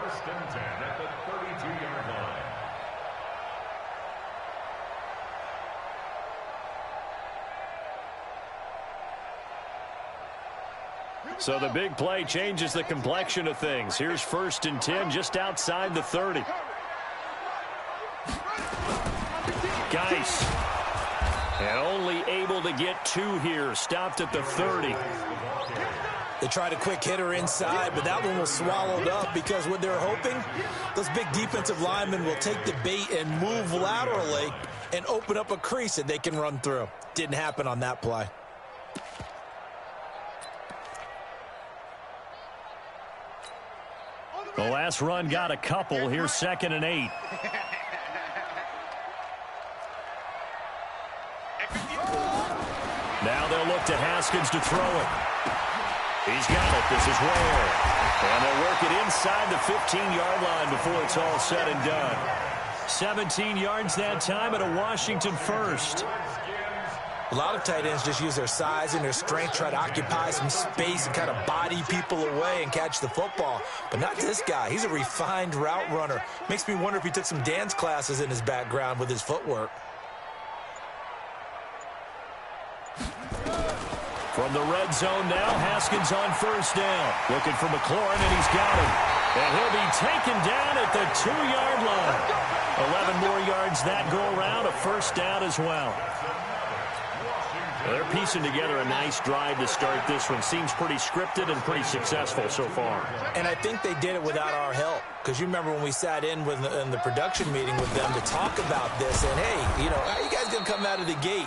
First and 10 at the 32-yard line. So the big play changes the complexion of things. Here's first and 10 just outside the 30. Geis. And only able to get 2 here. Stopped at the 30. They tried a quick hitter inside, but that one was swallowed up because what they're hoping, those big defensive linemen will take the bait and move laterally and open up a crease that they can run through. Didn't happen on that play. The last run got a couple. Here's 2nd and 8. Now they'll look to Haskins to throw it. He's got it. This is rare. And they'll work it inside the 15-yard line before it's all said and done. 17 yards that time and a Washington first. A lot of tight ends just use their size and their strength, try to occupy some space and kind of body people away and catch the football. But not this guy. He's a refined route runner. Makes me wonder if he took some dance classes in his background with his footwork. From the red zone now, Haskins on first down. Looking for McLaurin, and he's got him. And he'll be taken down at the 2-yard line. 11 more yards that go around, a first down as well. They're piecing together a nice drive to start this one. Seems pretty scripted and pretty successful so far. And I think they did it without our help. Because you remember when we sat in the production meeting with them to talk about this. And, hey, you know, how are you guys going to come out of the gate?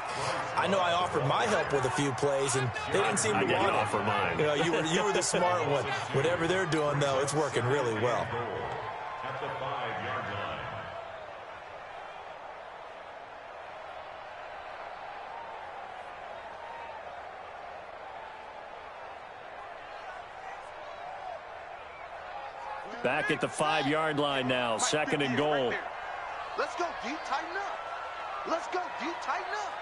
I know I offered my help with a few plays, and they didn't seem to want it. I didn't offer mine. You know, you were the smart one. Whatever they're doing, though, it's working really well. At the 5-yard line. Back at the 5-yard line now, 2nd and goal. Let's go, D, tighten up. Let's go, D, tighten up.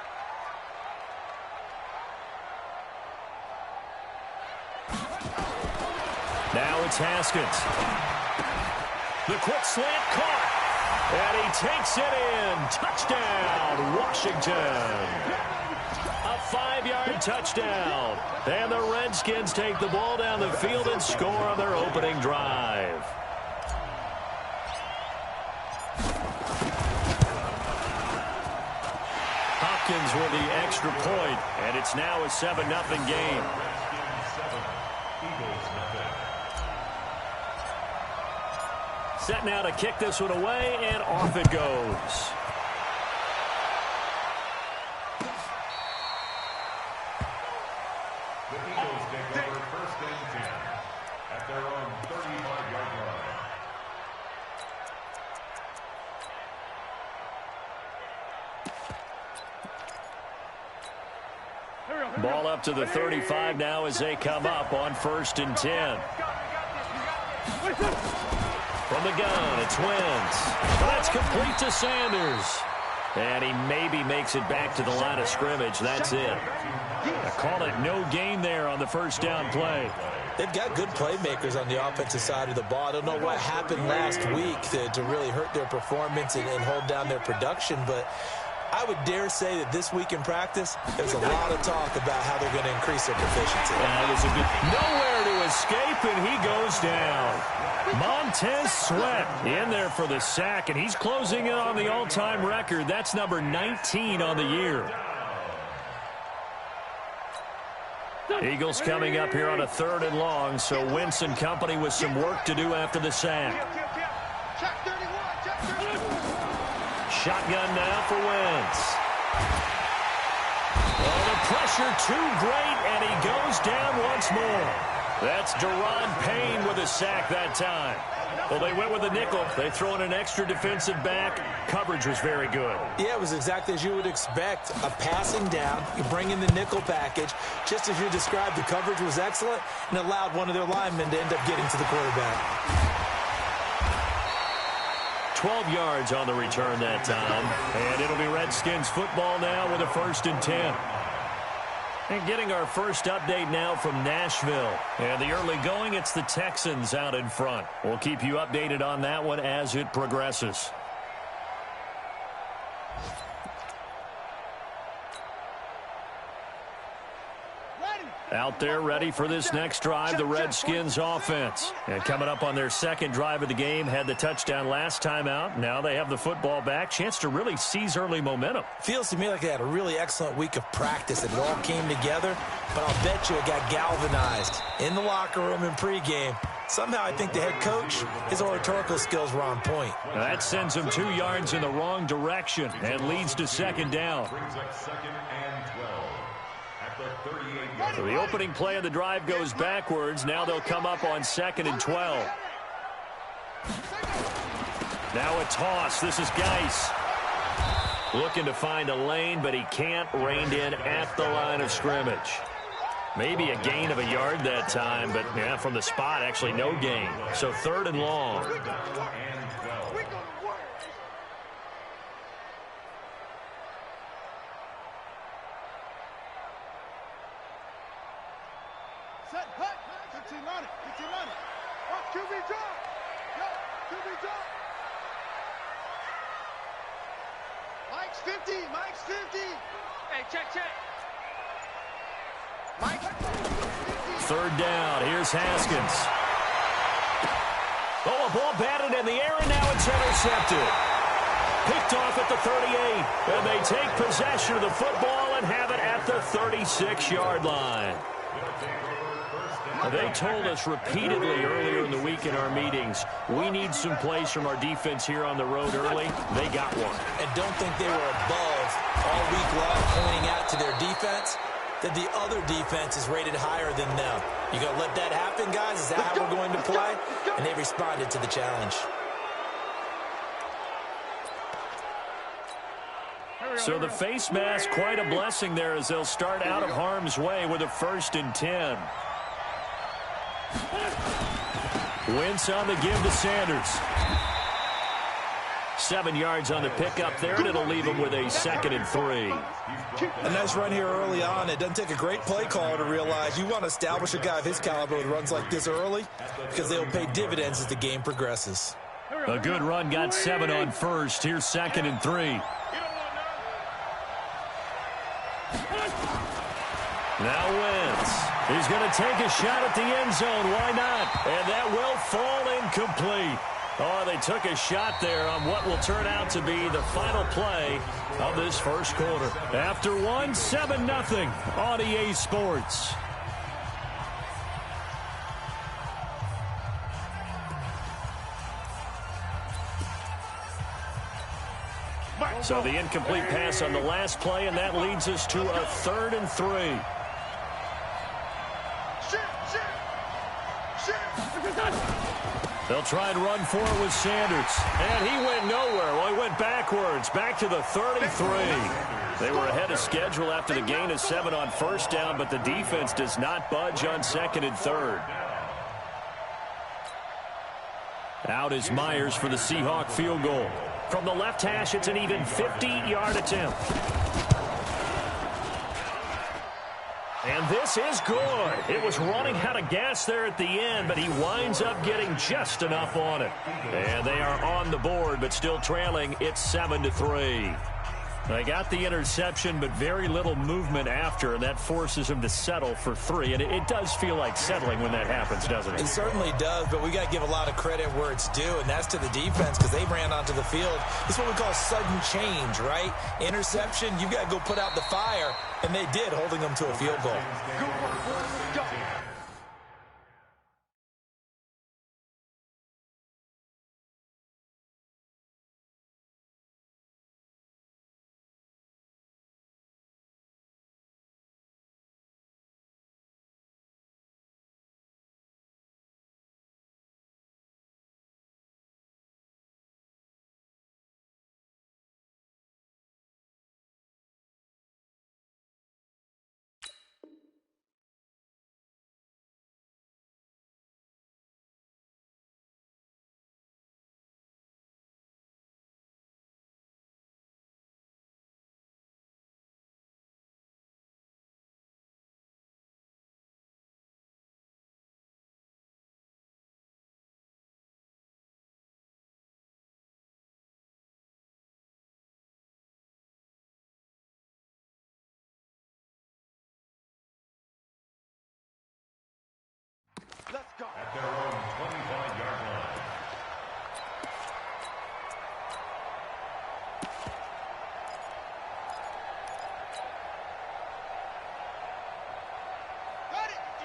Now it's Haskins. The quick slant caught. And he takes it in. Touchdown, Washington. A 5-yard touchdown. And the Redskins take the ball down the field and score on their opening drive. Hopkins with the extra point, and it's now a 7-0 game. Set now to kick this one away, and off it goes. The Eagles take over first and 10 at their own 35-yard line. Ball up to the 35 now as they come up on first and 10. From the gun, it's Wentz. That's complete to Sanders. And he maybe makes it back to the line of scrimmage. That's it. I call it no gain there on the first down play. They've got good playmakers on the offensive side of the ball. I don't know what happened last week to really hurt their performance and hold down their production, but I would dare say that this week in practice, there's a lot of talk about how they're going to increase their proficiency. That was a good nowhere to escape, and he goes down. Montez Sweat in there for the sack, and he's closing in on the all-time record. That's number 19 on the year. Eagles coming up here on a 3rd and long, so Wentz and company with some work to do after the sack. Shotgun now for Wentz. Oh, the pressure too great, and he goes down once more. That's Deron Payne with a sack that time. Well, they went with a nickel. They throw in an extra defensive back. Coverage was very good. Yeah, it was exactly as you would expect. A passing down, you bring in the nickel package. Just as you described, the coverage was excellent and allowed one of their linemen to end up getting to the quarterback. 12 yards on the return that time. And it'll be Redskins football now with a 1st and 10. And getting our first update now from Nashville. And the early going, it's the Texans out in front. We'll keep you updated on that one as it progresses. Out there ready for this next drive, the Redskins offense. And coming up on their second drive of the game, had the touchdown last time out. Now they have the football back. Chance to really seize early momentum. Feels to me like they had a really excellent week of practice and it all came together. But I'll bet you it got galvanized in the locker room in pregame. Somehow I think the head coach, his oratorical skills were on point. That sends him 2 yards in the wrong direction and leads to second down. Brings up 2nd and 12 at the 38. So the opening play of the drive goes backwards. Now they'll come up on 2nd and 12. Now a toss. This is Geis. Looking to find a lane, but he can't. Reined in at the line of scrimmage. Maybe a gain of a yard that time, but yeah, from the spot, actually no gain. So 3rd and long. Set, hut, 15 on it, 15 on it. Up, QB drop. Yo, QB drop. Mike's 50, Mike's 50. Hey, check. Mike. 3rd down. Here's Haskins. Oh, a ball batted in the air, and now it's intercepted. Picked off at the 38, and they take possession of the football and have it at the 36-yard line. They told us repeatedly earlier in the week in our meetings, we need some plays from our defense here on the road early. They got one. And don't think they were above all week long pointing out to their defense that the other defense is rated higher than them. You going to let that happen, guys? Is that how we're going to play? And they responded to the challenge. So the face mask, quite a blessing there as they'll start out of harm's way with a 1st and 10. Wentz on the give to Sanders. 7 yards on the pickup there, and it'll leave him with a 2nd and 3. A nice run here early on. It doesn't take a great play caller to realize you want to establish a guy of his caliber with runs like this early because they'll pay dividends as the game progresses. A good run, got 7 on 1st. Here's 2nd and 3. Now Wentz. He's going to take a shot at the end zone. Why not? And that will fall incomplete. Oh, they took a shot there on what will turn out to be the final play of this first quarter. After one, 7-0 on EA Sports. So the incomplete pass on the last play, and that leads us to a 3rd and 3. They'll try and run for it with Sanders. And he went nowhere. Well, he went backwards, back to the 33. They were ahead of schedule after the gain of 7 on 1st down, but the defense does not budge on 2nd and 3rd. Out is Myers for the Seahawk field goal. From the left hash, it's an even 50-yard attempt. And this is good. It was running out of gas there at the end, but he winds up getting just enough on it. And they are on the board, but still trailing. It's 7-3. They got the interception, but very little movement after, and that forces him to settle for 3. And it does feel like settling when that happens, doesn't it? It certainly does, but we got to give a lot of credit where it's due, and that's to the defense because they ran onto the field. It's what we call sudden change, right? Interception, you got to go put out the fire, and they did, holding them to a field goal.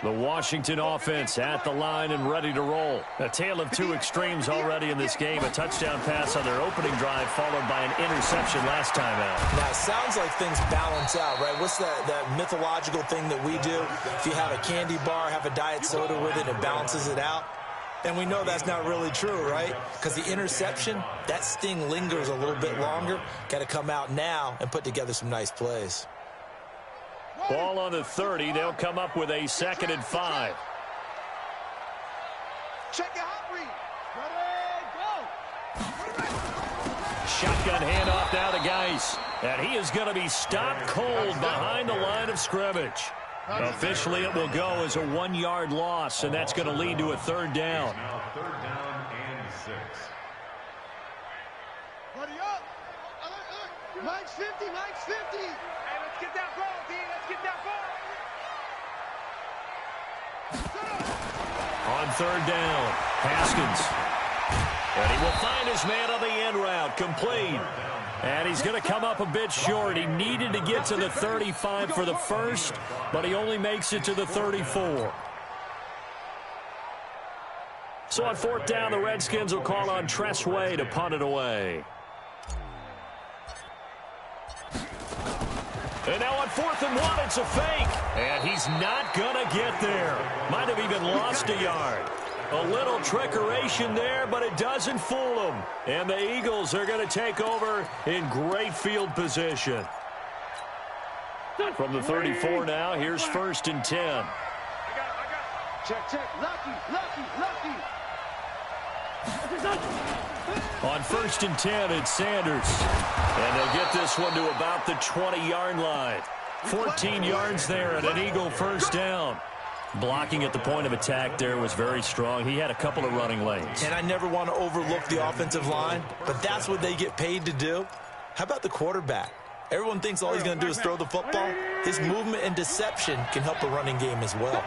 The Washington offense at the line and ready to roll. A tale of two extremes already in this game. A touchdown pass on their opening drive followed by an interception last time out. Now, it sounds like things balance out, right? What's that mythological thing that we do? If you have a candy bar, have a diet soda with it, it balances it out. And we know that's not really true, right? Because the interception, that sting lingers a little bit longer. Got to come out now and put together some nice plays. Ball on the 30. They'll come up with a 2nd and 5. Check your hot read. Ready, go. Shotgun handoff now to Geis. And he is going to be stopped cold behind the line of scrimmage. Officially, it will go as a 1-yard loss, and that's going to lead to a 3rd down. Now 3rd down and 6. Ready up. Mike's 50, Mike's 50. Hey, let's get that ball, D. Let's get that ball. On 3rd down, Haskins. And he will find his man on the end route, complete. And he's going to come up a bit short. He needed to get to the 35 for the first, but he only makes it to the 34. So on 4th down, the Redskins will call on Tress Way to punt it away. And now on 4th and 1, it's a fake. And he's not going to get there. Might have even lost a yard. A little trickeration there, but it doesn't fool them. And the Eagles are going to take over in great field position. From the 34 now, here's 1st and 10. I got it. Check. Lucky. On 1st and 10, it's Sanders. And they'll get this one to about the 20-yard line. 14 yards there and an Eagle 1st down. Blocking at the point of attack there was very strong. He had a couple of running lanes. And I never want to overlook the offensive line, but that's what they get paid to do. How about the quarterback? Everyone thinks all he's going to do is throw the football. His movement and deception can help a running game as well.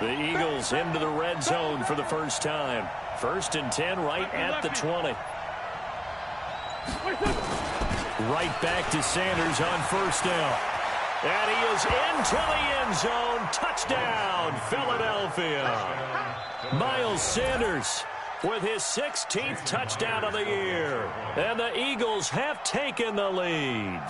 The Eagles into the red zone for the first time. 1st and 10 right at the 20. Right back to Sanders on 1st down. And he is into the end zone. Touchdown, Philadelphia. Miles Sanders with his 16th touchdown of the year. And the Eagles have taken the lead.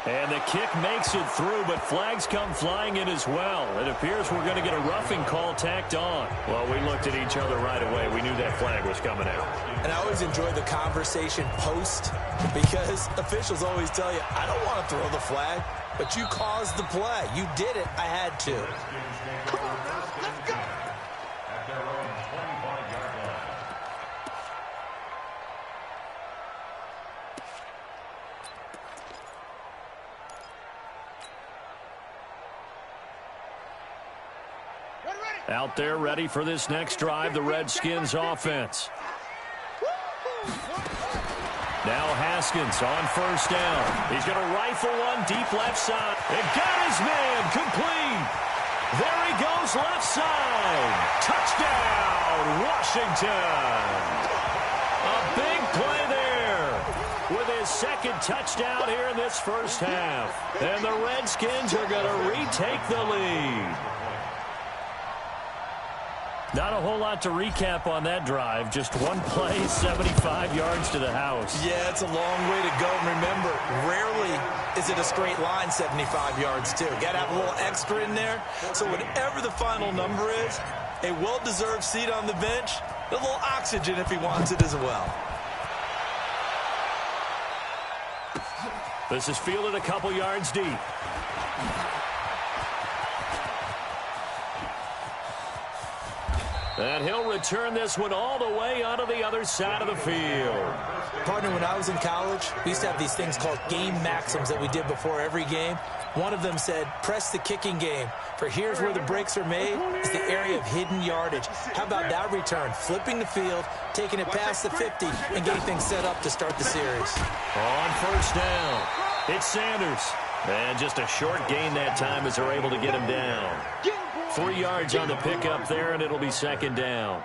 And the kick makes it through, but flags come flying in as well. It appears we're going to get a roughing call tacked on. Well, we looked at each other right away. We knew that flag was coming out. And I always enjoy the conversation post because officials always tell you, I don't want to throw the flag, but you caused the play. You did it. I had to. Come on, let's go. At their own 25-yard line. Out there ready for this next drive, the Redskins offense. Now Haskins on 1st down. He's going to rifle one deep left side. And got his man complete. There he goes left side. Touchdown, Washington. A big play there with his 2nd touchdown here in this first half. And the Redskins are going to retake the lead. Not a whole lot to recap on that drive. Just one play, 75 yards to the house. Yeah, it's a long way to go. And remember, rarely is it a straight line 75 yards, too. Got to have a little extra in there. So whatever the final number is, a well-deserved seat on the bench, a little oxygen if he wants it as well. This is fielded a couple yards deep. And he'll return this one all the way onto the other side of the field. Partner, when I was in college, we used to have these things called game maxims that we did before every game. One of them said, press the kicking game. For here's where the breaks are made. It's the area of hidden yardage. How about that return? Flipping the field, taking it past the 50, and getting things set up to start the series. On 1st down, it's Sanders. And just a short gain that time as they're able to get him down. 3 yards on the pickup there, and it'll be 2nd down.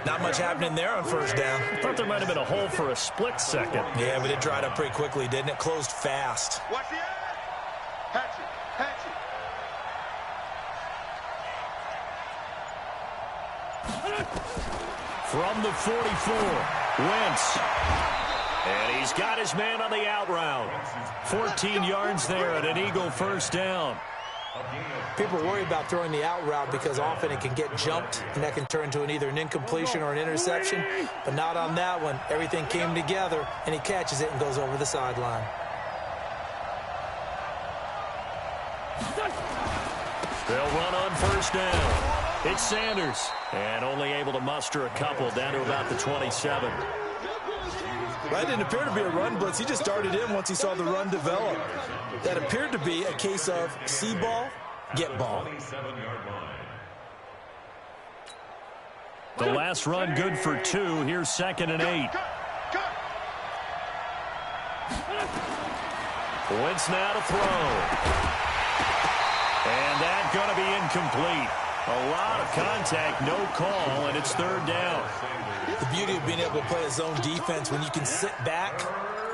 Not much happening there on 1st down. I thought there might have been a hole for a split second. Yeah, but it dried up pretty quickly, didn't it? Closed fast. Watch the eye. Hatchet. From the 44, Wentz. And he's got his man on the out route. 14 yards there and an Eagle first down. People worry about throwing the out route because often it can get jumped, and that can turn into either an incompletion or an interception. But not on that one. Everything came together, and he catches it and goes over the sideline. They'll run on first down. It's Sanders, and only able to muster a couple down to about the 27. That didn't appear to be a run blitz. He just darted in once he saw the run develop. That appeared to be a case of see ball, get ball. The last run good for 2. Here's 2nd and 8. Wentz now to throw. And that's going to be incomplete. A lot of contact, no call, and it's 3rd down. The beauty of being able to play a zone defense when you can sit back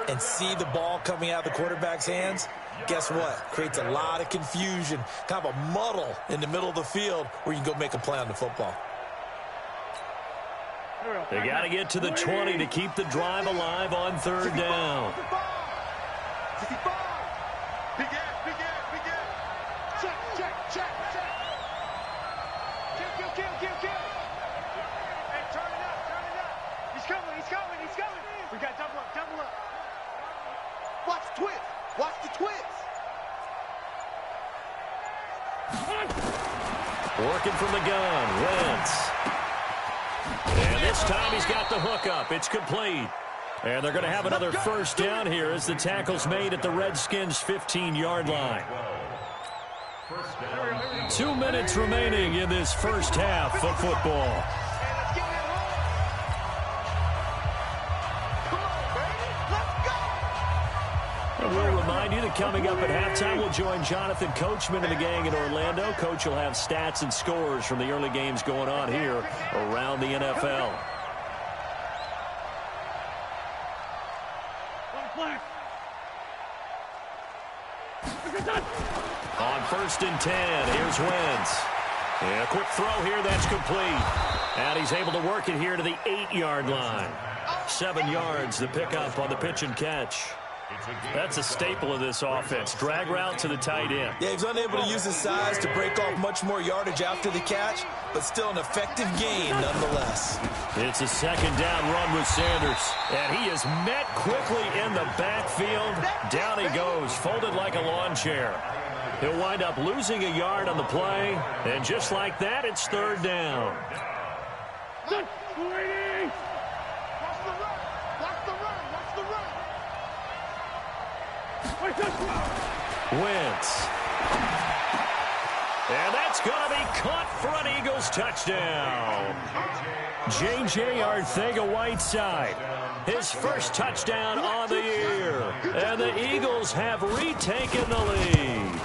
and see the ball coming out of the quarterback's hands, guess what? Creates a lot of confusion, kind of a muddle in the middle of the field where you can go make a play on the football. They got to get to the 20 to keep the drive alive on 3rd down. We got double up. Watch the twist. Watch the twist. Working from the gun, Wentz. And this time he's got the hookup. It's complete. And they're going to have another first down here as the tackle's made at the Redskins' 15-yard line. 2 minutes remaining in this first half of football. We'll remind you that coming up at halftime, we'll join Jonathan Coachman and the gang in Orlando. Coach will have stats and scores from the early games going on here around the NFL. On 1st and 10, here's Wentz. And a quick throw here, that's complete. And he's able to work it here to the 8-yard line. 7 yards, the pickup on the pitch and catch. That's a staple of this offense. Drag route to the tight end. Yeah, he's unable to use his size to break off much more yardage after the catch, but still an effective gain nonetheless. It's a 2nd down run with Sanders. And he is met quickly in the backfield. Down he goes, folded like a lawn chair. He'll wind up losing a yard on the play. And just like that, it's 3rd down. Wentz. And that's going to be caught for an Eagles touchdown. J.J. Arcega-Whiteside, his first touchdown on the year. And the Eagles have retaken the lead.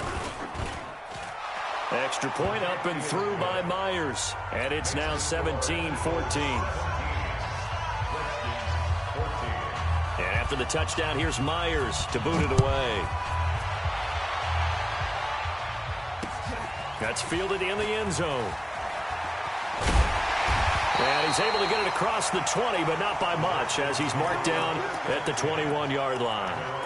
Extra point up and through by Myers. And it's now 17-14. And after the touchdown, here's Myers to boot it away. That's fielded in the end zone. And he's able to get it across the 20, but not by much, as he's marked down at the 21-yard line.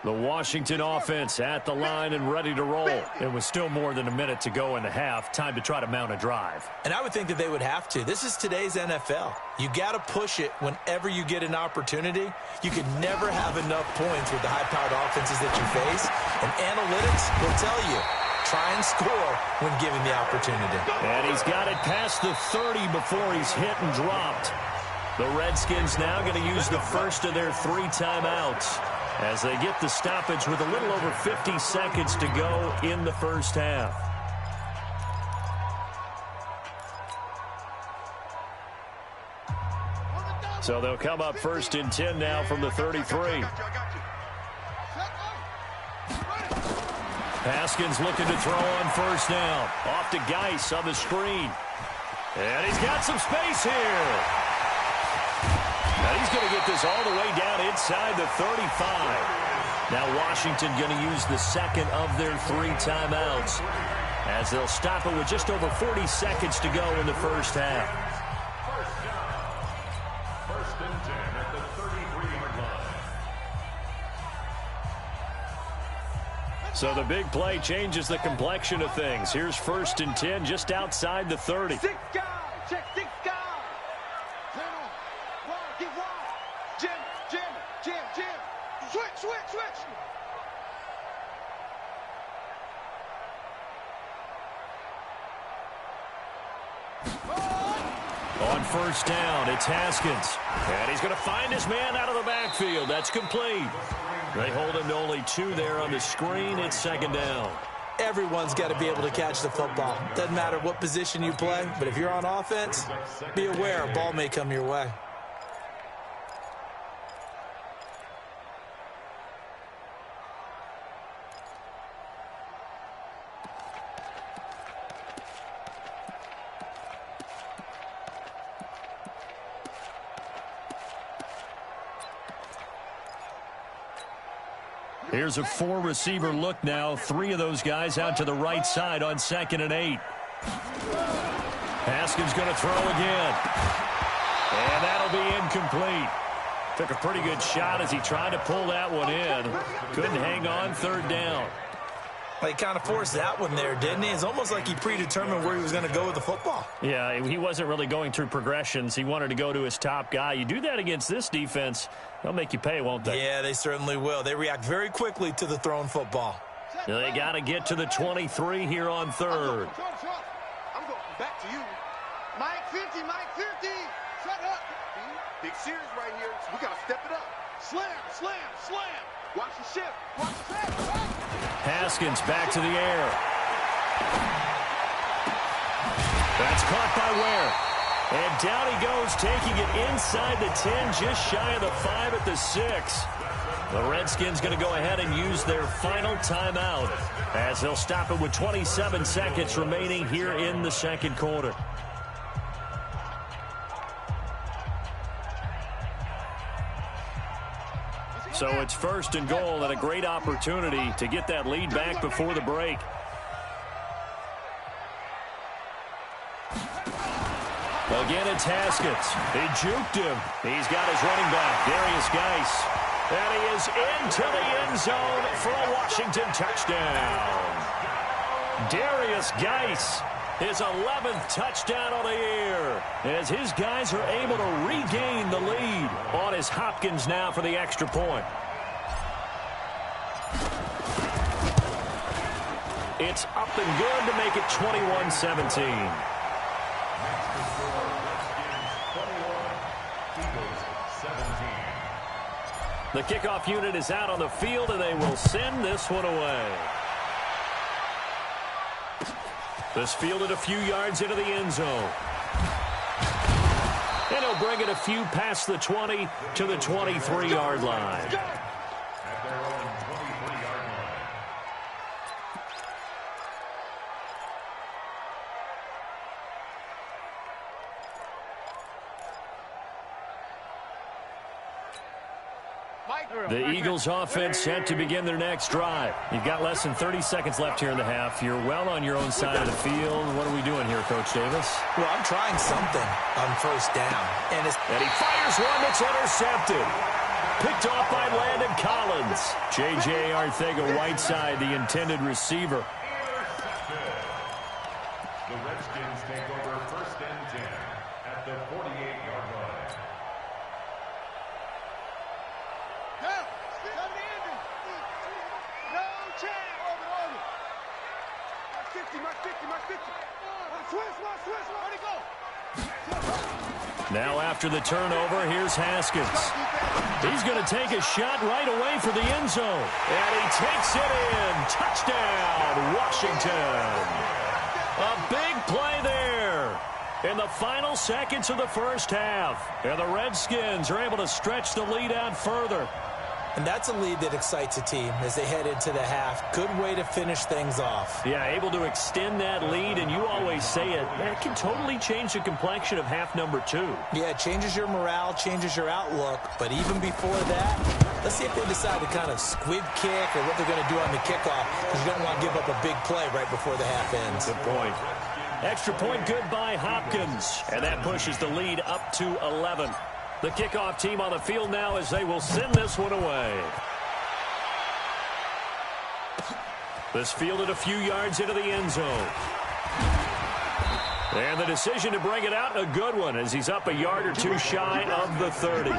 The Washington offense at the line and ready to roll. It was still more than a minute to go in the half. Time to try to mount a drive. And I would think that they would have to. This is today's NFL. You got to push it whenever you get an opportunity. You can never have enough points with the high-powered offenses that you face. And analytics will tell you, try and score when given the opportunity. And he's got it past the 30 before he's hit and dropped. The Redskins now going to use the first of their 3 timeouts as they get the stoppage with a little over 50 seconds to go in the first half. On the So they'll come up 1st and 10 now from the 33. Haskins looking to throw on 1st down. Off to Geis on the screen. And he's got some space here. Now he's going to get this all the way down inside the 35. Now Washington going to use the second of their 3 timeouts as they'll stop it with just over 40 seconds to go in the first half. First and 10 at the 33-yard line. So the big play changes the complexion of things. Here's 1st and 10 just outside the 30. 6 guys. Check 6 guys. Turn on. Wide, get wide. Jam. Switch. On 1st down, it's Haskins. And he's going to find his man out of the backfield. That's complete. They hold him to only 2 there on the screen. It's 2nd down. Everyone's got to be able to catch the football. Doesn't matter what position you play, but if you're on offense, be aware a ball may come your way. Here's a 4-receiver look now. 3 of those guys out to the right side on 2nd and 8. Haskins going to throw again. And that'll be incomplete. Took a pretty good shot as he tried to pull that one in. Couldn't hang on 3rd down. He kind of forced that one there, didn't he? It's almost like he predetermined where he was going to go with the football. Yeah, he wasn't really going through progressions. He wanted to go to his top guy. You do that against this defense, they'll make you pay, won't they? Yeah, they certainly will. They react very quickly to the thrown football. They got to get to the 23 here on 3rd. I'm going back to you. Mike 50. Shut up. Big series right here, so we got to step it up. Slam. Watch the shift. Haskins back to the air. That's caught by Ware. And down he goes, taking it inside the 10, just shy of the 5 at the 6. The Redskins going to go ahead and use their final timeout as they'll stop it with 27 seconds remaining here in the 2nd quarter. So it's 1st and goal and a great opportunity to get that lead back before the break. Again, it's Haskins. He juked him. He's got his running back, Darius Geis. And he is into the end zone for a Washington touchdown. Darius Geis, his 11th touchdown of the year, as his guys are able to regain the lead on his Hopkins now for the extra point. It's up and good to make it 21-17. The kickoff unit is out on the field, and they will send this one away. This fielded a few yards into the end zone. And he'll bring it a few past the 20 to the 23-yard line. At their own 23-yard line. The Eagles offense set to begin their next drive. You've got less than 30 seconds left here in the half. You're well on your own side of the field. What are we doing here, Coach Davis? Well, I'm trying something on 1st down. And he fires one that's intercepted. Picked off by Landon Collins. J.J. Arcega-Whiteside, the intended receiver. The Redskins take over 1st and 10 at the 48-yard line. Now after the turnover, here's Haskins. He's going to take a shot right away for the end zone. And he takes it in. Touchdown, Washington. A big play there. in the final seconds of the first half. And the Redskins are able to stretch the lead out further. And that's a lead that excites a team as they head into the half. Good way to finish things off. Yeah, able to extend that lead, and you always say it, that can totally change the complexion of half number 2. Yeah, it changes your morale, changes your outlook. But even before that, let's see if they decide to kind of squib kick or what they're going to do on the kickoff, because you don't want to give up a big play right before the half ends. Good point. Extra point good by Hopkins, and that pushes the lead up to 11. The kickoff team on the field now as they will send this one away. This fielded a few yards into the end zone. And the decision to bring it out, a good one, as he's up a yard or two shy of the 30.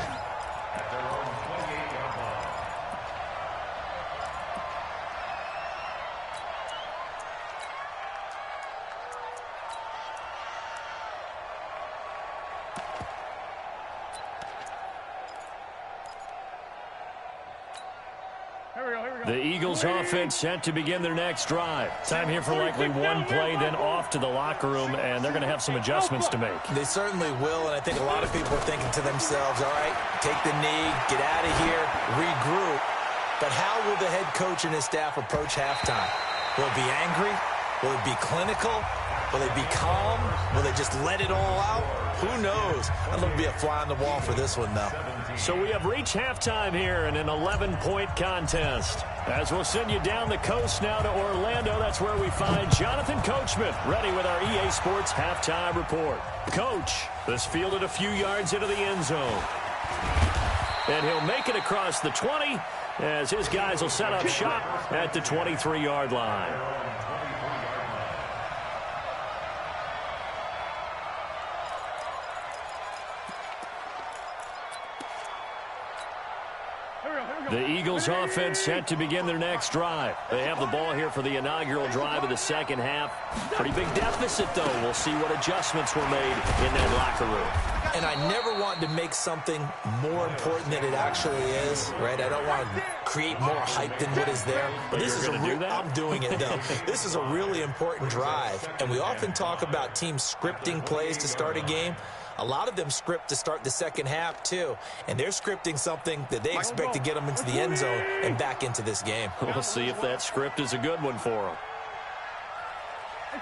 The Eagles offense set to begin their next drive. Time here for likely one play, then off to the locker room, and they're going to have some adjustments to make. They certainly will, and I think a lot of people are thinking to themselves, all right, take the knee, get out of here, regroup. But how will the head coach and his staff approach halftime? Will it be angry? Will it be clinical? Will they be calm? Will they just let it all out? Who knows? I'd love to be a fly on the wall for this one, though. So we have reached halftime here in an 11-point contest. As we'll send you down the coast now to Orlando, that's where we find Jonathan Coachman, ready with our EA Sports halftime report. Coach, this fielded a few yards into the end zone. And he'll make it across the 20 as his guys will set up shop at the 23-yard line. The Eagles offense set to begin their next drive. They have the ball here for the inaugural drive of the second half. Pretty big deficit, though. We'll see what adjustments were made in that locker room. And I never want to make something more important than it actually is, right? I don't want to create more hype than what is there. But this is I'm doing it, though. This is a really important drive. And we often talk about teams scripting plays to start a game. A lot of them script to start the second half, too. And they're scripting something that they expect to get them into the end zone and back into this game. We'll see if that script is a good one for them.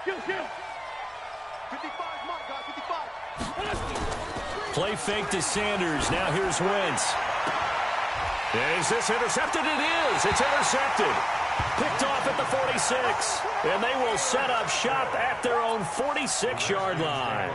55, mark, guys, 55. Play fake to Sanders. Now here's Wentz. Is this intercepted? It is. It's intercepted. Picked off at the 46. And they will set up shop at their own 46-yard line.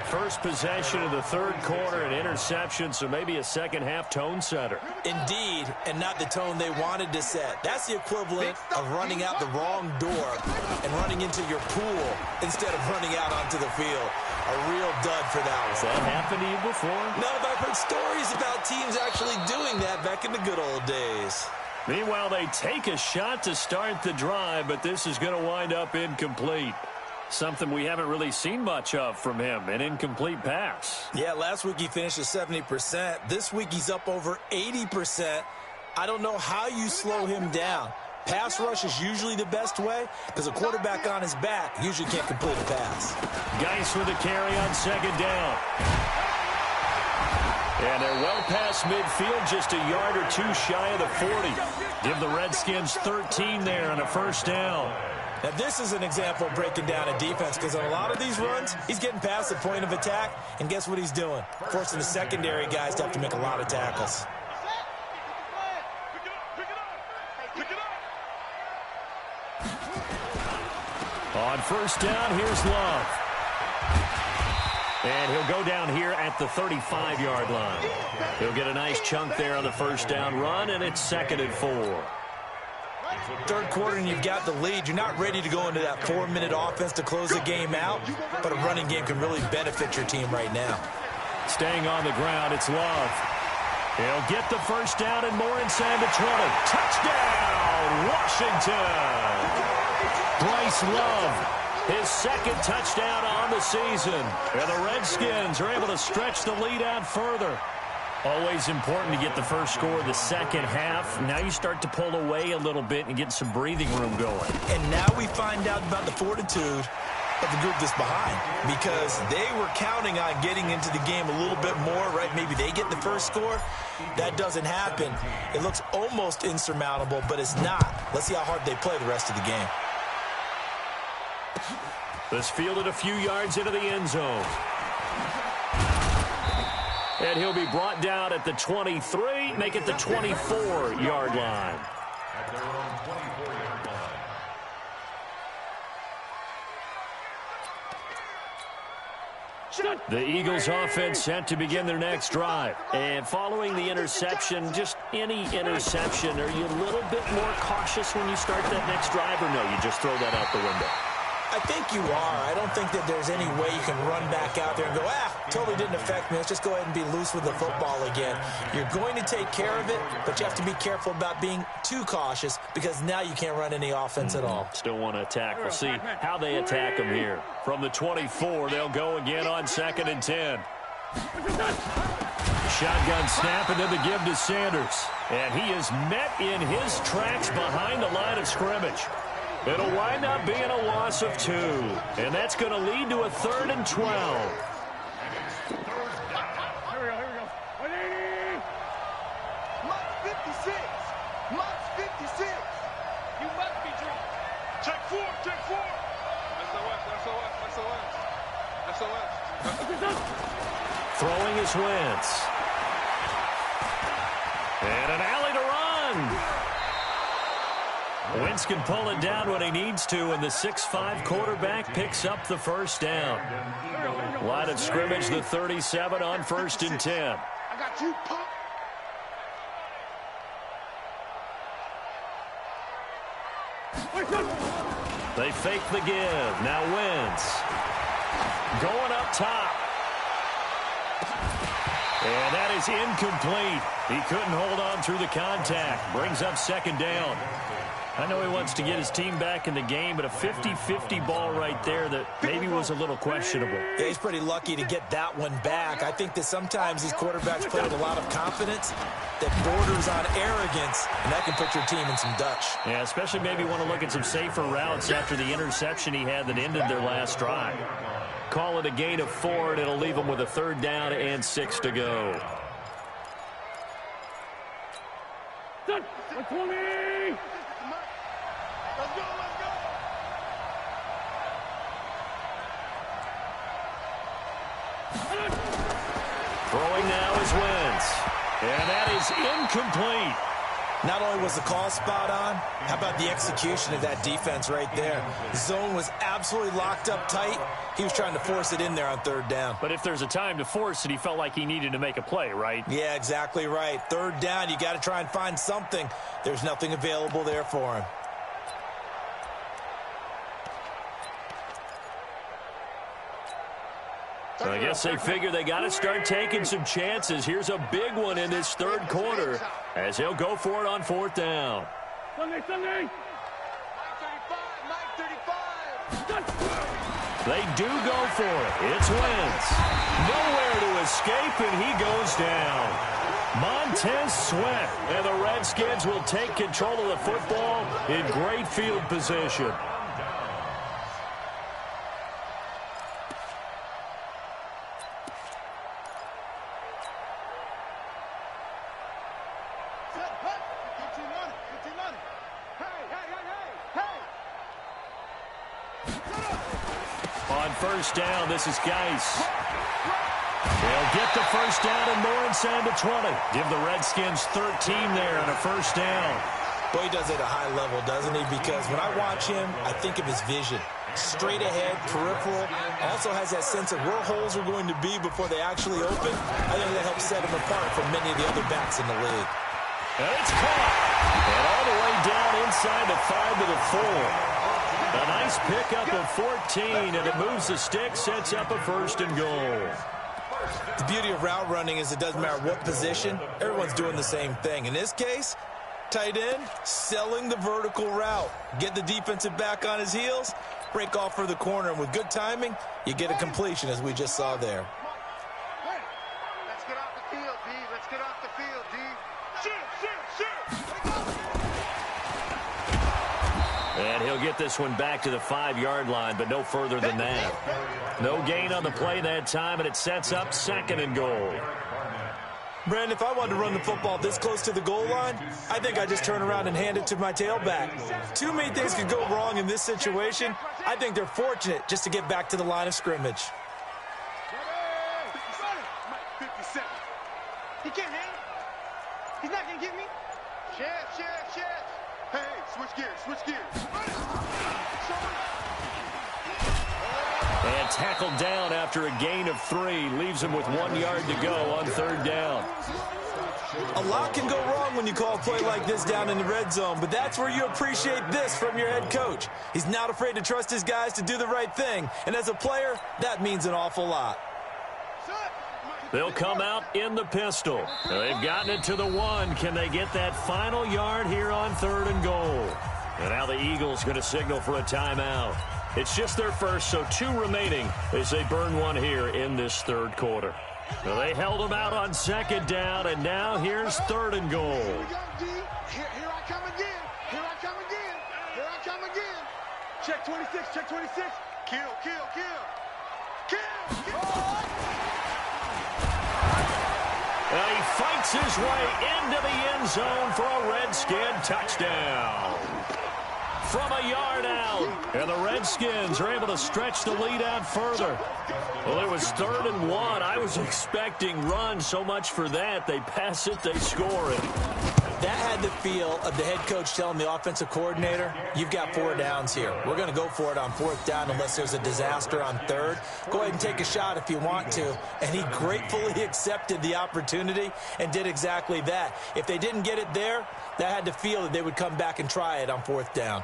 First possession of the third quarter, an interception, so maybe a second-half tone setter. Indeed, and not the tone they wanted to set. That's the equivalent of running out the wrong door and running into your pool instead of running out onto the field. A real dud for that one. Has that happened to you before? No, but I've heard stories about teams actually doing that back in the good old days. Meanwhile, they take a shot to start the drive, but this is going to wind up incomplete. Something we haven't really seen much of from him, an incomplete pass. Yeah, last week he finished at 70%. This week he's up over 80%. I don't know how you slow him down. Pass rush is usually the best way because a quarterback on his back usually can't complete a pass. Geis with a carry on second down. And they're well past midfield, just a yard or two shy of the 40. Give the Redskins 13 there on a first down. Now, this is an example of breaking down a defense because on a lot of these runs, he's getting past the point of attack, and guess what he's doing? Forcing the secondary guys to have to make a lot of tackles. On first down, here's Love. And he'll go down here at the 35-yard line. He'll get a nice chunk there on the first down run, and it's 2nd and 4. Third quarter and you've got the lead. You're not ready to go into that 4-minute offense to close the game out, but a running game can really benefit your team right now. Staying on the ground, it's Love. He'll get the first down and more inside the 20. Touchdown, Washington! Bryce Love, his second touchdown on the season. And the Redskins are able to stretch the lead out further. Always important to get the first score of the second half. Now you start to pull away a little bit and get some breathing room going. And now we find out about the fortitude of the group that's behind, because they were counting on getting into the game a little bit more, right? Maybe they get the first score. That doesn't happen. It looks almost insurmountable, but it's not. Let's see how hard they play the rest of the game. This fielded a few yards into the end zone. And he'll be brought down at the 23, make it the 24-yard line. At their own 24-yard line. The Eagles offense set to begin their next drive. And following the interception, just any interception, are you a little bit more cautious when you start that next drive, or no, you just throw that out the window? I think you are. I don't think that there's any way you can run back out there and go, totally didn't affect me. Let's just go ahead and be loose with the football again. You're going to take care of it, but you have to be careful about being too cautious, because now you can't run any offense at all. Still want to attack. We'll see how they attack them here. From the 24, they'll go again on 2nd and 10. Shotgun snap, and then the give to Sanders. And he is met in his tracks behind the line of scrimmage. It'll wind up being a loss of 2. And that's going to lead to a 3rd and 12. Here we go. 180. Mike 56. Mike 56. You must be drunk. Check 4. SOS. Throwing is Wentz. And an alley to run. Wentz can pull it down when he needs to, and the 6'5" quarterback picks up the first down. Line of scrimmage, the 37 on 1st and 10. I got you, Pop. They fake the give. Now Wentz. Going up top. And that is incomplete. He couldn't hold on through the contact. Brings up 2nd down. I know he wants to get his team back in the game, but a 50-50 ball right there that maybe was a little questionable. Yeah, he's pretty lucky to get that one back. I think that sometimes these quarterbacks play with a lot of confidence that borders on arrogance, and that can put your team in some Dutch. Yeah, especially maybe want to look at some safer routes after the interception he had that ended their last drive. Call it a gain of 4, and it'll leave them with a 3rd down and 6 to go. 120. Let's go. Throwing now is Wentz. And that is incomplete. Not only was the call spot on, how about the execution of that defense right there? The zone was absolutely locked up tight. He was trying to force it in there on 3rd down. But if there's a time to force it, he felt like he needed to make a play, right? Yeah, exactly right. 3rd down, you got to try and find something. There's nothing available there for him. So I guess they figure they got to start taking some chances. Here's a big one in this 3rd quarter as he'll go for it on 4th down. Sunday. Mike 35. They do go for it. It's Wentz. Nowhere to escape, and he goes down. Montez Sweat, and the Redskins will take control of the football in great field position. On 1st down, this is Geis. They'll get the 1st down and more inside the 20. Give the Redskins 13 there on a 1st down. Boy, he does it at a high level, doesn't he? Because when I watch him, I think of his vision. Straight ahead, peripheral. Also has that sense of where holes are going to be before they actually open. I think that helps set him apart from many of the other backs in the league. And it's caught. And all the way down inside the 5 to the 4. A nice pickup of 14, and it moves the stick, sets up a 1st and goal. The beauty of route running is it doesn't matter what position, everyone's doing the same thing. In this case, tight end, selling the vertical route. Get the defensive back on his heels, break off for the corner, and with good timing, you get a completion, as we just saw there. Let's get off the field, D. Let's get off the field, D. Shoot. And he'll get this one back to the 5-yard line, but no further than that. No gain on the play that time, and it sets up 2nd and goal. Brandon, if I wanted to run the football this close to the goal line, I think I'd just turn around and hand it to my tailback. Too many things could go wrong in this situation. I think they're fortunate just to get back to the line of scrimmage. 57. He can't handle it. He's not going to get me. Chef. Hey, switch gears. And tackled down after a gain of 3. Leaves him with 1 yard to go on 3rd down. A lot can go wrong when you call a play like this down in the red zone, but that's where you appreciate this from your head coach. He's not afraid to trust his guys to do the right thing, and as a player, that means an awful lot. They'll come out in the pistol. They've gotten it to the 1. Can they get that final yard here on 3rd and goal? And now the Eagles going to signal for a timeout. It's just their first, so 2 remaining as they burn 1 here in this 3rd quarter. So they held them out on 2nd down, and now here's 3rd and goal. Here we go, D. Here I come again. Check 26. Kill. He fights his way into the end zone for a Redskin touchdown. From a yard out, and the Redskins are able to stretch the lead out further. Well, it was 3rd and 1. I was expecting run, so much for that. They pass it, they score it. That had the feel of the head coach telling the offensive coordinator, you've got 4 downs here. We're going to go for it on 4th down unless there's a disaster on 3rd. Go ahead and take a shot if you want to. And he gratefully accepted the opportunity and did exactly that. If they didn't get it there, that had to feel that they would come back and try it on 4th down.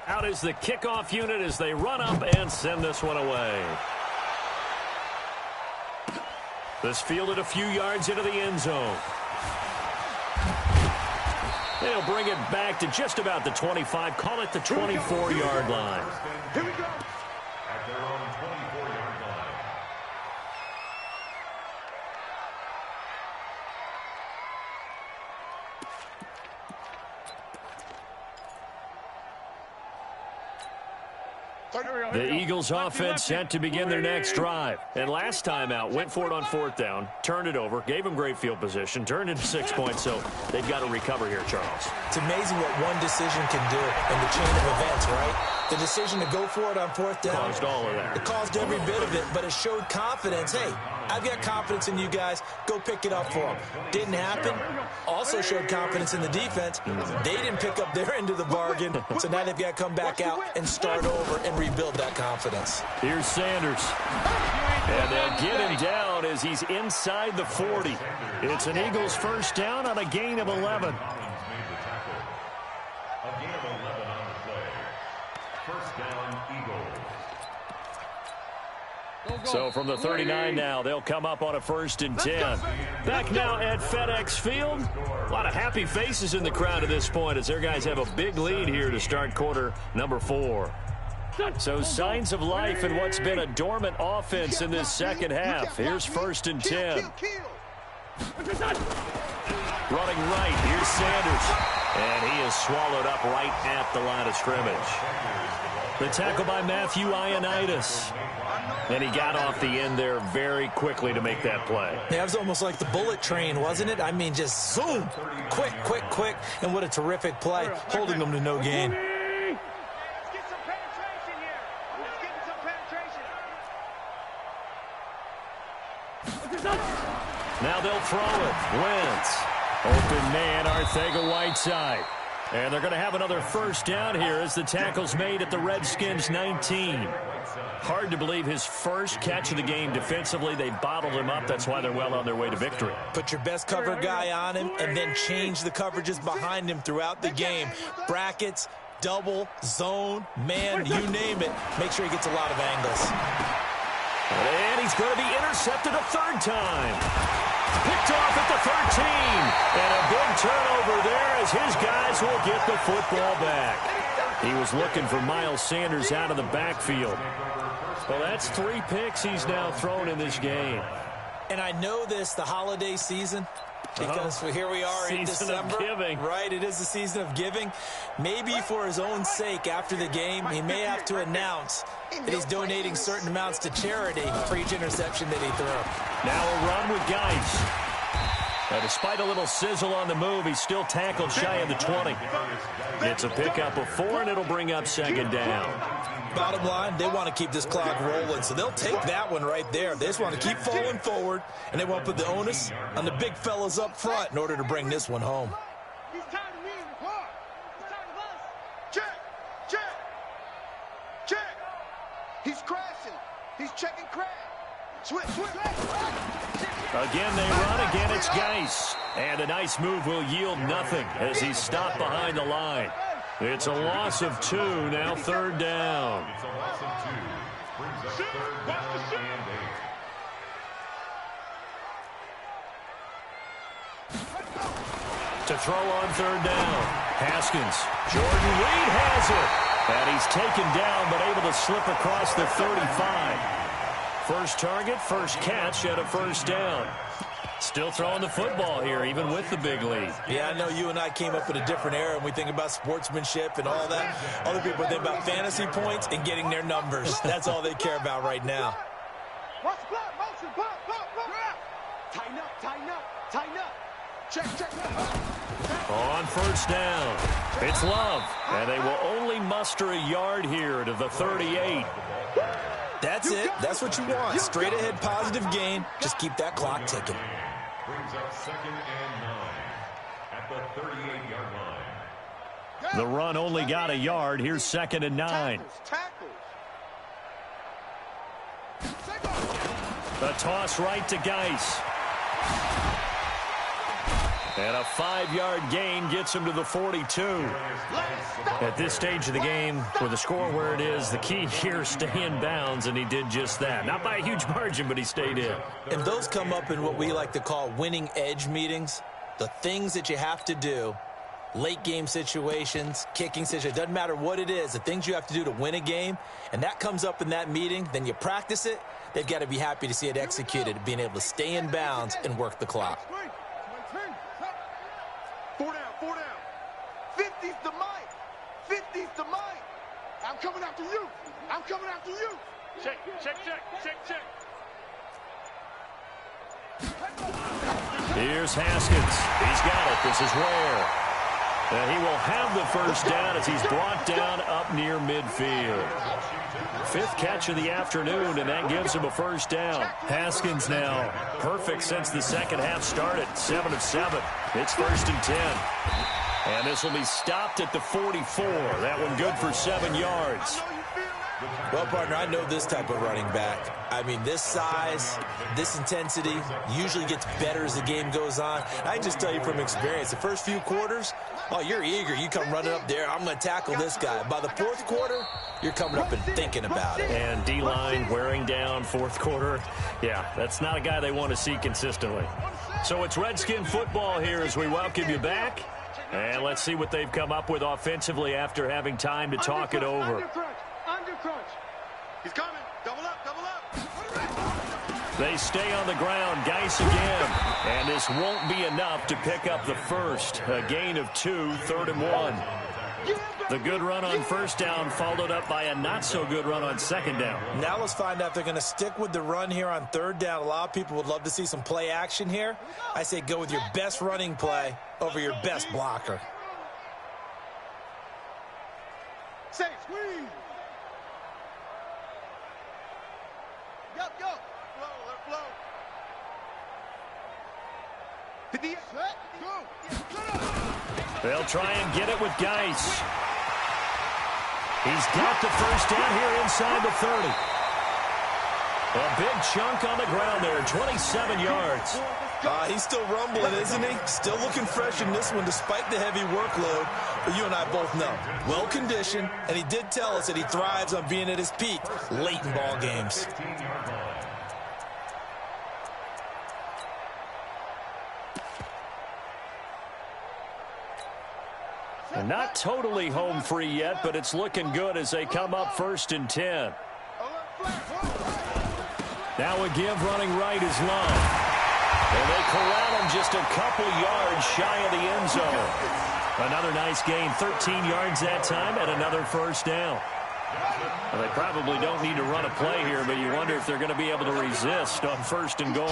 Out is the kickoff unit as they run up and send this one away. This fielded a few yards into the end zone. They'll bring it back to just about the 25, call it the 24-yard line. Here we go. At their own 24-yard line. The Eagles offense set to begin their next drive. And last time out, went for it on 4th down, turned it over, gave them great field position, turned into 6 points, so they've got to recover here, Charles. It's amazing what one decision can do in the chain of events, right? The decision to go for it on 4th down. Caused all of that. It caused every bit of it, but it showed confidence. Hey, I've got confidence in you guys. Go pick it up for them. Didn't happen. Also showed confidence in the defense. They didn't pick up their end of the bargain, so now they've got to come back out and start over and rebuild that confidence. Here's Sanders. And they'll get him down as he's inside the 40. It's an Eagles 1st down on a gain of 11. So from the 39 now, they'll come up on a 1st and 10. Back now at FedEx Field. A lot of happy faces in the crowd at this point as their guys have a big lead here to start quarter number 4. So signs of life in what's been a dormant offense in this 2nd half. Here's 1st and 10. Running right, here's Sanders. And he is swallowed up right at the line of scrimmage. The tackle by Matthew Ioannidis. And he got off the end there very quickly to make that play. Yeah, it was almost like the bullet train, wasn't it? I mean, just zoom. Quick. And what a terrific play, holding them to no gain. Let's get some penetration here. Let's get some penetration. Now they'll throw it. Wentz. Open man, Arcega-Whiteside. And they're going to have another 1st down here as the tackle's made at the Redskins' 19. Hard to believe his first catch of the game defensively. They bottled him up. That's why they're well on their way to victory. Put your best cover guy on him and then change the coverages behind him throughout the game. Brackets, double, zone, man, you name it. Make sure he gets a lot of angles. And he's going to be intercepted a 3rd time. Picked off at the 13. And a big turnover there as his guys will get the football back. He was looking for Miles Sanders out of the backfield. Well, that's 3 picks he's now thrown in this game. And I know this, the holiday season, because here we are in December. Season of giving. Right, it is the season of giving. Maybe for his own sake, after the game, he may have to announce that he's donating certain amounts to charity for each interception that he threw. Now a run with Geis. Despite a little sizzle on the move, he's still tackled shy of the 20. It's a pickup of 4, and it'll bring up second down. Bottom line, they want to keep this clock rolling, so they'll take that one right there. They just want to keep falling forward, and they want to put the onus on the big fellas up front in order to bring this one home. He's tired of me in the car. He's tired of us. Check. He's crashing. He's checking crash. Switch. Again, they run. Again, it's Geis. And a nice move will yield nothing as he's stopped behind the line. It's a loss of 2, now third down. It's a loss of 2. Brings up third down and 8. To throw on third down. Haskins. Jordan Reed has it. And he's taken down, but able to slip across the 35. First target, first catch at a first down. Still throwing the football here, even with the big lead. Yeah, I know you and I came up in a different era, and we think about sportsmanship and all that. Other people think about fantasy points and getting their numbers. That's all they care about right now. Watch the block, motion, block. Tighten up. Check. On first down, it's Love. And they will only muster a yard here to the 38. That's it. That's what you want. Straight ahead, positive gain. Just keep that clock ticking. Brings up second and 9 at the 38-yard line. The run only got a yard. Here's second and 9. Tackles. The toss right to Geis. And a 5-yard gain gets him to the 42. At this stage of the game, with the score where it is, the key here is stay in bounds, and he did just that. Not by a huge margin, but he stayed in. And those come up in what we like to call winning edge meetings. The things that you have to do, late game situations, kicking situations, doesn't matter what it is, the things you have to do to win a game, and that comes up in that meeting, then you practice it. They've got to be happy to see it executed, being able to stay in bounds and work the clock. 4 down. 50's the mic. I'm coming after you. Check. Here's Haskins. He's got it. This is Ware. And he will have the first down as he's brought down up near midfield. 5th catch of the afternoon, and that gives him a first down. Haskins now perfect since the second half started. 7 of 7. It's 1st and 10. And this will be stopped at the 44. That one good for 7 yards. Well, partner, I know this type of running back. I mean, this size, this intensity usually gets better as the game goes on. I can just tell you from experience, the first few quarters, oh, you're eager. You come running up there, I'm going to tackle this guy. By the 4th quarter, you're coming up and thinking about it. And D-line wearing down 4th quarter. Yeah, that's not a guy they want to see consistently. So it's Redskin football here as we welcome you back. And let's see what they've come up with offensively after having time to talk it over. Undercrunch. He's coming. Double up. They stay on the ground. Geis again. And this won't be enough to pick up the first. A gain of 2, 3rd and 1. The good run on first down followed up by a not-so-good run on second down. Now let's find out if they're going to stick with the run here on 3rd down. A lot of people would love to see some play action here. I say go with your best running play over your best blocker. Say, squeeze. Go. Flow. They'll try and get it with Geis. He's got the first down here inside the 30. A big chunk on the ground there, 27 yards. He's still rumbling, isn't he? Still looking fresh in this one despite the heavy workload. But you and I both know, well-conditioned, and he did tell us that he thrives on being at his peak late in ball games. And not totally home free yet, but it's looking good as they come up 1st and 10. Now a give running right is Love. And they corral him just a couple yards shy of the end zone. Another nice gain, 13 yards that time, and another first down. Well, they probably don't need to run a play here, but you wonder if they're going to be able to resist on 1st and goal.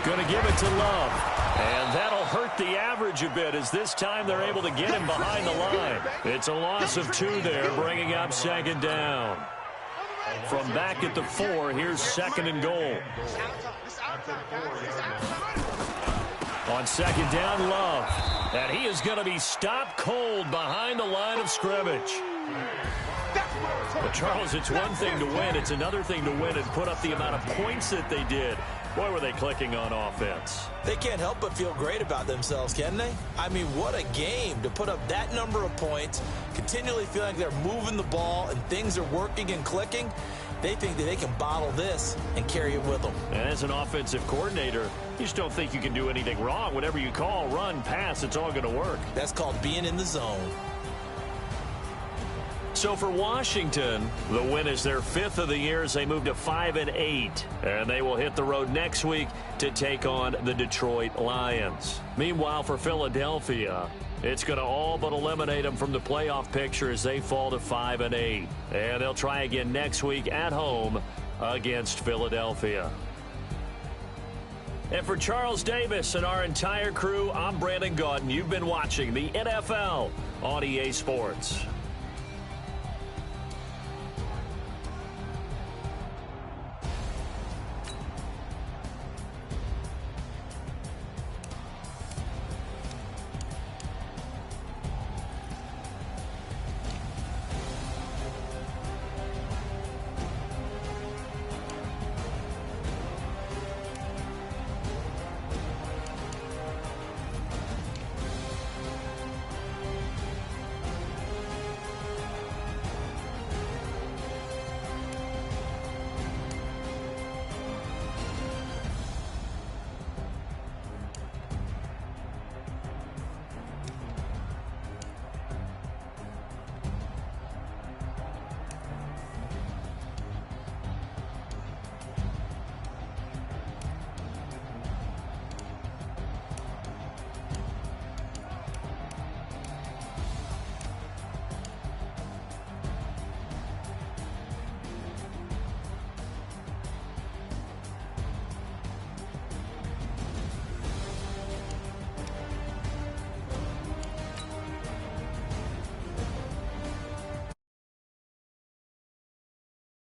Going to give it to Love. And that'll hurt the average a bit as this time they're able to get him behind the line. It's a loss of 2 there, bringing up 2nd down. From back at the 4, here's 2nd and goal. On 2nd down, Love. And he is going to be stopped cold behind the line of scrimmage. But, Charles, it's one thing to win. It's another thing to win and put up the amount of points that they did. Boy, were they clicking on offense. They can't help but feel great about themselves, can they? I mean, what a game to put up that number of points, continually feeling like they're moving the ball and things are working and clicking. They think that they can bottle this and carry it with them. And as an offensive coordinator, you just don't think you can do anything wrong. Whatever you call, run, pass, it's all going to work. That's called being in the zone. So for Washington, the win is their 5th of the year as they move to 5-8. And they will hit the road next week to take on the Detroit Lions. Meanwhile, for Philadelphia, it's going to all but eliminate them from the playoff picture as they fall to 5-8. And they'll try again next week at home against Philadelphia. And for Charles Davis and our entire crew, I'm Brandon Gaudin. You've been watching the NFL on EA Sports.